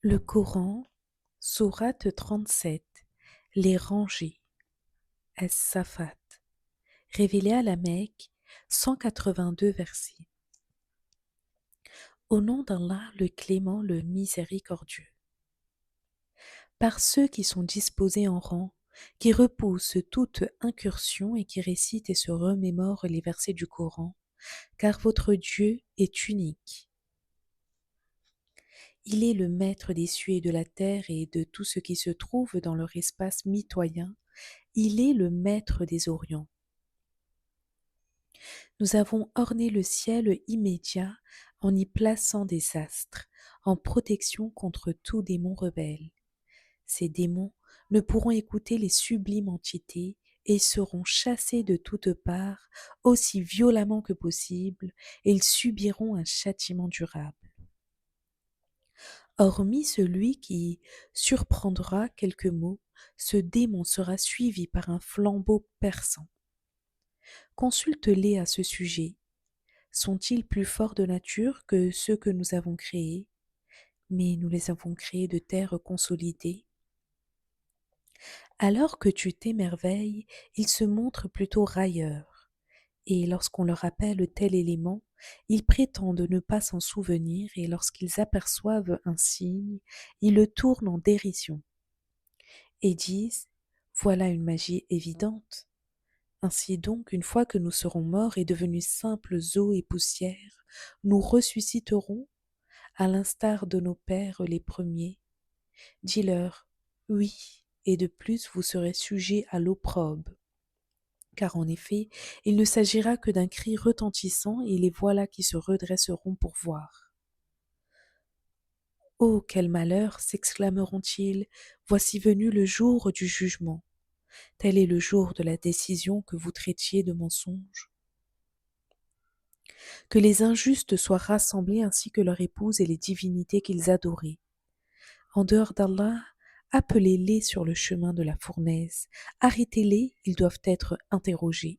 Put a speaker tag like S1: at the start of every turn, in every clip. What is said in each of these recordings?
S1: Le Coran, sourate 37, les rangées, As-Safat, révélé à la Mecque, 182 versets. Au nom d'Allah, le clément, le miséricordieux. Par ceux qui sont disposés en rang, qui repoussent toute incursion et qui récitent et se remémorent les versets du Coran, car votre Dieu est unique. Il est le maître des cieux et de la terre et de tout ce qui se trouve dans leur espace mitoyen. Il est le maître des orients. Nous avons orné le ciel immédiat en y plaçant des astres, en protection contre tout démon rebelle. Ces démons ne pourront écouter les sublimes entités et seront chassés de toutes parts aussi violemment que possible, et ils subiront un châtiment durable. Hormis celui qui surprendra quelques mots, ce démon sera suivi par un flambeau perçant. Consulte-les à ce sujet. Sont-ils plus forts de nature que ceux que nous avons créés? Mais nous les avons créés de terre consolidée. Alors que tu t'émerveilles, ils se montrent plutôt railleurs, et lorsqu'on leur rappelle tel élément, ils prétendent ne pas s'en souvenir, et lorsqu'ils aperçoivent un signe, ils le tournent en dérision, et disent « Voilà une magie évidente ». Ainsi donc, une fois que nous serons morts et devenus simples os et poussière, nous ressusciterons, à l'instar de nos pères les premiers. Dis-leur, oui, et de plus vous serez sujets à l'opprobre. Car en effet, il ne s'agira que d'un cri retentissant et les voilà qui se redresseront pour voir. Oh, quel malheur, s'exclameront-ils, voici venu le jour du jugement. Tel est le jour de la décision que vous traitiez de mensonge. Que les injustes soient rassemblés ainsi que leurs épouses et les divinités qu'ils adoraient. En dehors d'Allah, appelez-les sur le chemin de la fournaise, arrêtez-les, ils doivent être interrogés.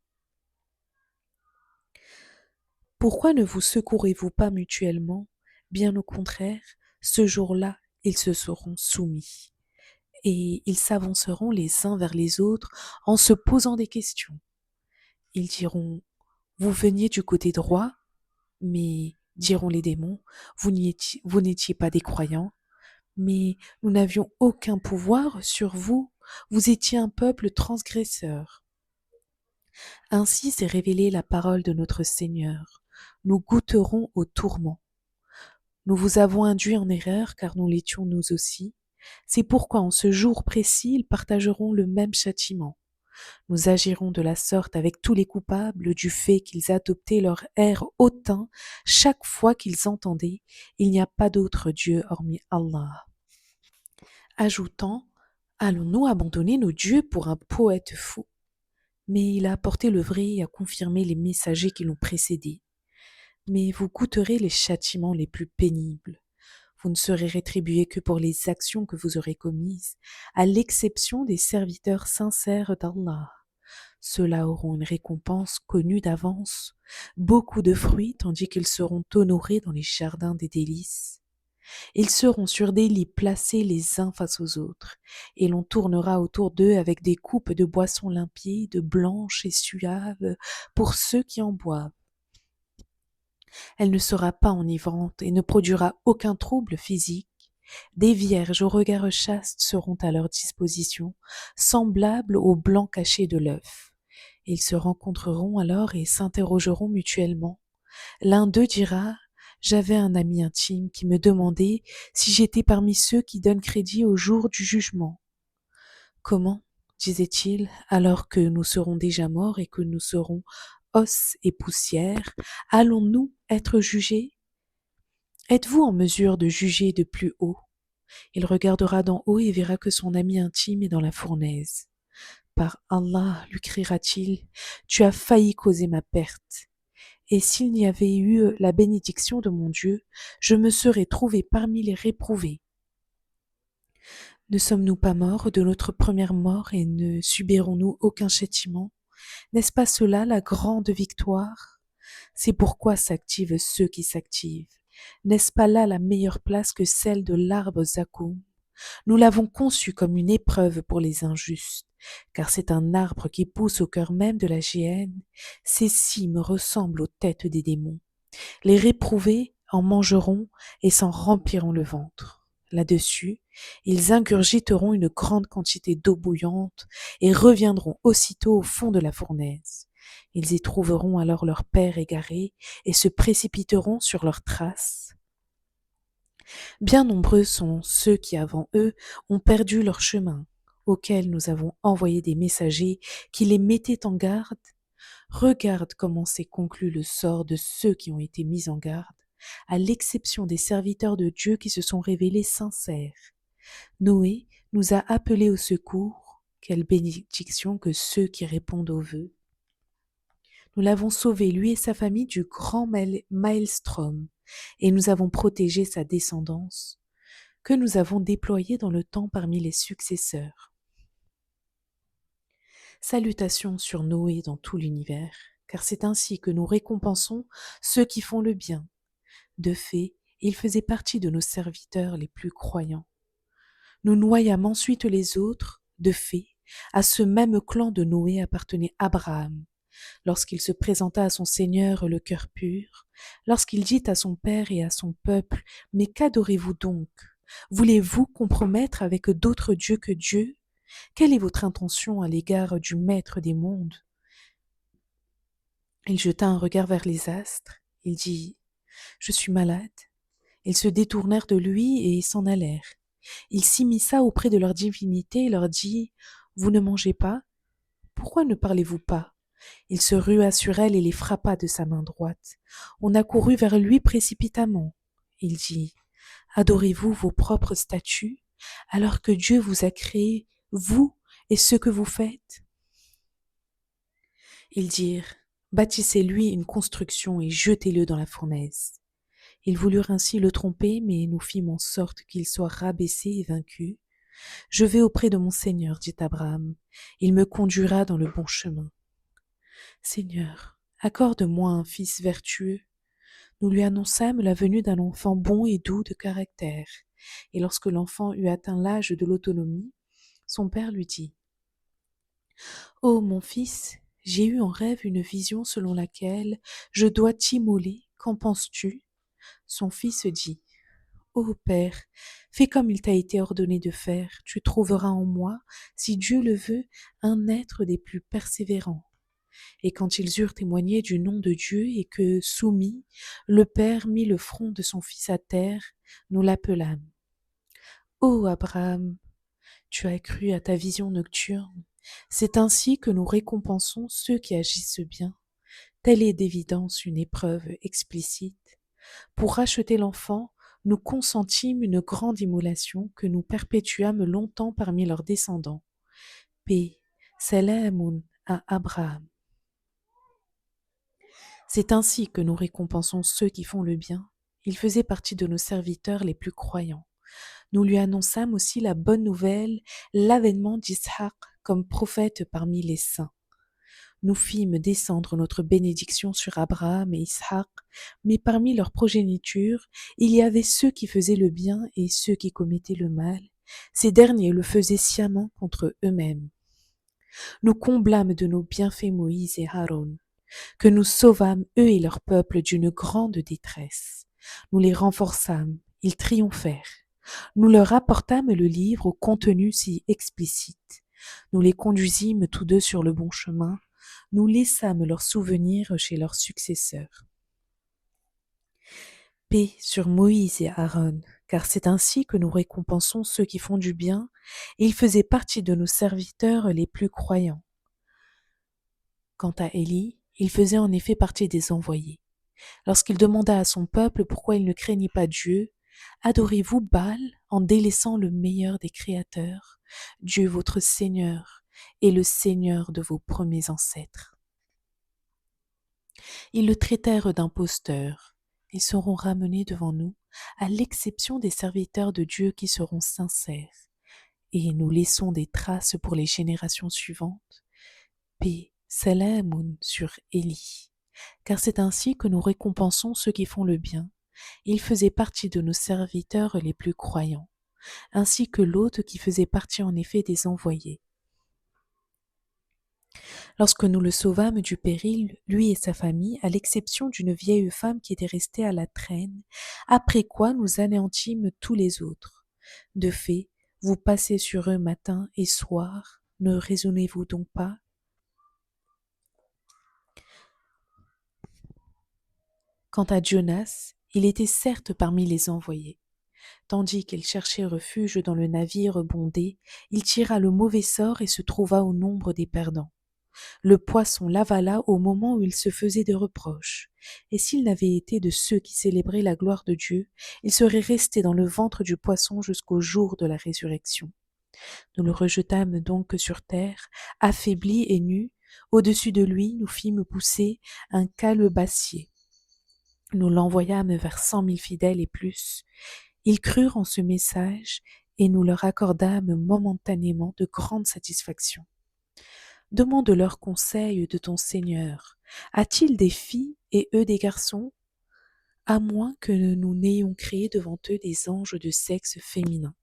S1: Pourquoi ne vous secourez-vous pas mutuellement? Bien au contraire, ce jour-là, ils se seront soumis, et ils s'avanceront les uns vers les autres en se posant des questions. Ils diront, vous veniez du côté droit, mais, diront les démons, vous n'étiez pas des croyants, mais nous n'avions aucun pouvoir sur vous, vous étiez un peuple transgresseur. Ainsi s'est révélée la parole de notre Seigneur. Nous goûterons au tourment. Nous vous avons induit en erreur car nous l'étions nous aussi. C'est pourquoi en ce jour précis, ils partageront le même châtiment. Nous agirons de la sorte avec tous les coupables du fait qu'ils adoptaient leur air hautain chaque fois qu'ils entendaient « Il n'y a pas d'autre Dieu hormis Allah ». Ajoutant « Allons-nous abandonner nos dieux pour un poète fou ?» Mais il a apporté le vrai et a confirmé les messagers qui l'ont précédé. Mais vous goûterez les châtiments les plus pénibles. Vous ne serez rétribués que pour les actions que vous aurez commises, à l'exception des serviteurs sincères d'Allah. Ceux-là auront une récompense connue d'avance, beaucoup de fruits tandis qu'ils seront honorés dans les jardins des délices. Ils seront sur des lits placés les uns face aux autres, et l'on tournera autour d'eux avec des coupes de boissons limpides, blanches et suaves pour ceux qui en boivent. Elle ne sera pas enivrante et ne produira aucun trouble physique. Des vierges au regard chaste seront à leur disposition, semblables au blanc caché de l'œuf. Ils se rencontreront alors et s'interrogeront mutuellement. L'un d'eux dira « J'avais un ami intime qui me demandait si j'étais parmi ceux qui donnent crédit au jour du jugement. » Comment, disait-il, alors que nous serons déjà morts et que nous serons os et poussière, allons-nous être jugés? Êtes-vous en mesure de juger de plus haut? Il regardera d'en haut et verra que son ami intime est dans la fournaise. Par Allah, lui criera-t-il, tu as failli causer ma perte. Et s'il n'y avait eu la bénédiction de mon Dieu, je me serais trouvé parmi les réprouvés. Ne sommes-nous pas morts de notre première mort et ne subirons-nous aucun châtiment? N'est-ce pas cela la grande victoire? C'est pourquoi s'activent ceux qui s'activent. N'est-ce pas là la meilleure place que celle de l'arbre Zakoum? Nous l'avons conçu comme une épreuve pour les injustes, car c'est un arbre qui pousse au cœur même de la géhenne. Ses cimes ressemblent aux têtes des démons. Les réprouvés en mangeront et s'en rempliront le ventre. Là-dessus, ils ingurgiteront une grande quantité d'eau bouillante et reviendront aussitôt au fond de la fournaise. Ils y trouveront alors leur père égaré et se précipiteront sur leurs traces. Bien nombreux sont ceux qui avant eux ont perdu leur chemin, auxquels nous avons envoyé des messagers qui les mettaient en garde. Regarde comment s'est conclu le sort de ceux qui ont été mis en garde, à l'exception des serviteurs de Dieu qui se sont révélés sincères. Noé nous a appelés au secours. Quelle bénédiction que ceux qui répondent aux vœux. Nous l'avons sauvé, lui et sa famille, du grand maelstrom, et nous avons protégé sa descendance, que nous avons déployée dans le temps parmi les successeurs. Salutations sur Noé dans tout l'univers, car c'est ainsi que nous récompensons ceux qui font le bien. De fait, il faisait partie de nos serviteurs les plus croyants. Nous noyâmes ensuite les autres. De fait, à ce même clan de Noé appartenait Abraham, lorsqu'il se présenta à son Seigneur le cœur pur, lorsqu'il dit à son père et à son peuple, « Mais qu'adorez-vous donc? Voulez-vous compromettre avec d'autres dieux que Dieu? Quelle est votre intention à l'égard du Maître des mondes ?» Il jeta un regard vers les astres. Il dit, « Je suis malade. » Ils se détournèrent de lui et s'en allèrent. Il s'immisça auprès de leur divinité et leur dit, « Vous ne mangez pas? Pourquoi ne parlez-vous pas ?» Il se rua sur elle et les frappa de sa main droite. On accourut vers lui précipitamment. Il dit, « Adorez-vous vos propres statues, alors que Dieu vous a créé, vous et ce que vous faites ?» Ils dirent, « Bâtissez-lui une construction et jetez-le dans la fournaise. » Ils voulurent ainsi le tromper, mais nous fîmes en sorte qu'il soit rabaissé et vaincu. « Je vais auprès de mon Seigneur, dit Abraham. Il me conduira dans le bon chemin. » « Seigneur, accorde-moi un fils vertueux. » Nous lui annonçâmes la venue d'un enfant bon et doux de caractère. Et lorsque l'enfant eut atteint l'âge de l'autonomie, son père lui dit, « Ô mon fils, j'ai eu en rêve une vision selon laquelle je dois t'immoler. Qu'en penses-tu » Son fils dit, « Ô Père, fais comme il t'a été ordonné de faire. Tu trouveras en moi, si Dieu le veut, un être des plus persévérants. » Et quand ils eurent témoigné du nom de Dieu et que, soumis, le Père mit le front de son fils à terre, nous l'appelâmes. « Ô Abraham, tu as cru à ta vision nocturne. C'est ainsi que nous récompensons ceux qui agissent bien. Telle est d'évidence une épreuve explicite. Pour racheter l'enfant, nous consentîmes une grande immolation que nous perpétuâmes longtemps parmi leurs descendants. Paix, Salamun à Abraham. C'est ainsi que nous récompensons ceux qui font le bien. Il faisait partie de nos serviteurs les plus croyants. Nous lui annonçâmes aussi la bonne nouvelle, l'avènement d'Ishaq comme prophète parmi les saints. Nous fîmes descendre notre bénédiction sur Abraham et Ishaq, mais parmi leur progéniture, il y avait ceux qui faisaient le bien et ceux qui commettaient le mal. Ces derniers le faisaient sciemment contre eux-mêmes. Nous comblâmes de nos bienfaits Moïse et Aaron, que nous sauvâmes eux et leur peuple d'une grande détresse. Nous les renforçâmes, ils triomphèrent. Nous leur apportâmes le livre au contenu si explicite. Nous les conduisîmes tous deux sur le bon chemin. Nous laissâmes leurs souvenirs chez leurs successeurs. Paix sur Moïse et Aaron, car c'est ainsi que nous récompensons ceux qui font du bien, et ils faisaient partie de nos serviteurs les plus croyants. Quant à Élie, il faisait en effet partie des envoyés. Lorsqu'il demanda à son peuple pourquoi il ne craignait pas Dieu, « Adorez-vous Baal en délaissant le meilleur des créateurs, Dieu votre Seigneur et le Seigneur de vos premiers ancêtres ?» Ils le traitèrent d'imposteur. Ils seront ramenés devant nous, à l'exception des serviteurs de Dieu qui seront sincères, et nous laissons des traces pour les générations suivantes. Paix, Salamun sur Élie, car c'est ainsi que nous récompensons ceux qui font le bien. Il faisait partie de nos serviteurs les plus croyants, ainsi que l'autre qui faisait partie en effet des envoyés. Lorsque nous le sauvâmes du péril, lui et sa famille, à l'exception d'une vieille femme qui était restée à la traîne, après quoi nous anéantîmes tous les autres. De fait, vous passez sur eux matin et soir, ne raisonnez-vous donc pas? Quant à Jonas, il était certes parmi les envoyés. Tandis qu'il cherchait refuge dans le navire bondé, il tira le mauvais sort et se trouva au nombre des perdants. Le poisson l'avala au moment où il se faisait des reproches. Et s'il n'avait été de ceux qui célébraient la gloire de Dieu, il serait resté dans le ventre du poisson jusqu'au jour de la résurrection. Nous le rejetâmes donc sur terre, affaibli et nu. Au-dessus de lui, nous fîmes pousser un calebassier. Nous l'envoyâmes vers 100 000 fidèles et plus. Ils crurent en ce message et nous leur accordâmes momentanément de grandes satisfactions. Demande leur conseil de ton Seigneur. A-t-il des filles et eux des garçons? À moins que nous n'ayons créé devant eux des anges de sexe féminin.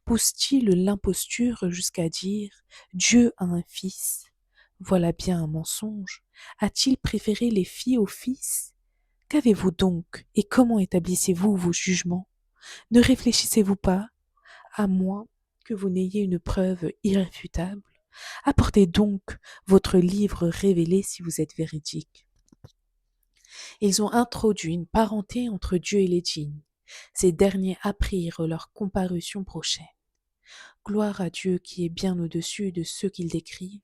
S1: Pousse-t-il l'imposture jusqu'à dire Dieu a un fils? Voilà bien un mensonge. A-t-il préféré les filles aux fils? Qu'avez-vous donc et comment établissez-vous vos jugements? Ne réfléchissez-vous pas, à moins que vous n'ayez une preuve irréfutable? Apportez donc votre livre révélé si vous êtes véridique. Ils ont introduit une parenté entre Dieu et les djinns. Ces derniers apprirent leur comparution prochaine. Gloire à Dieu qui est bien au-dessus de ceux qu'ils décrivent.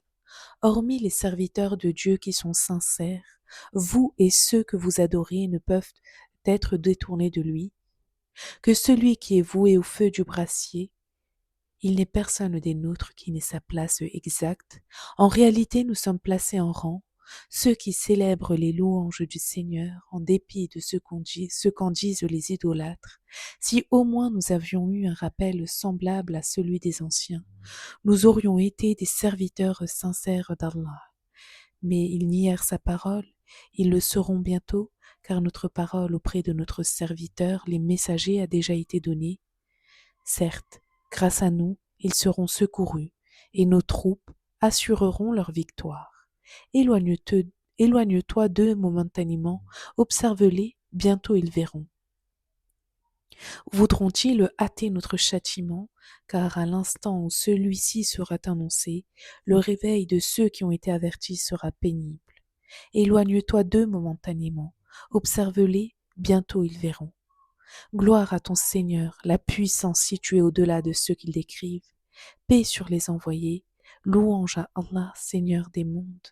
S1: Hormis les serviteurs de Dieu qui sont sincères, vous et ceux que vous adorez ne peuvent être détournés de lui. Que celui qui est voué au feu du brassier, il n'est personne des nôtres qui n'ait sa place exacte. En réalité, nous sommes placés en rang, ceux qui célèbrent les louanges du Seigneur, en dépit de ce qu'en disent les idolâtres. Si au moins nous avions eu un rappel semblable à celui des anciens, nous aurions été des serviteurs sincères d'Allah. Mais ils nièrent sa parole, ils le seront bientôt, car notre parole auprès de notre serviteur, les messagers, a déjà été donnée. Certes, grâce à nous, ils seront secourus, et nos troupes assureront leur victoire. Éloigne-toi d'eux momentanément, observe-les, bientôt ils verront. Voudront-ils hâter notre châtiment, car à l'instant où celui-ci sera annoncé, le réveil de ceux qui ont été avertis sera pénible. Éloigne-toi d'eux momentanément, observe-les, bientôt ils verront. Gloire à ton Seigneur, la puissance située au-delà de ceux qu'ils décrivent. Paix sur les envoyés, louange à Allah, Seigneur des mondes.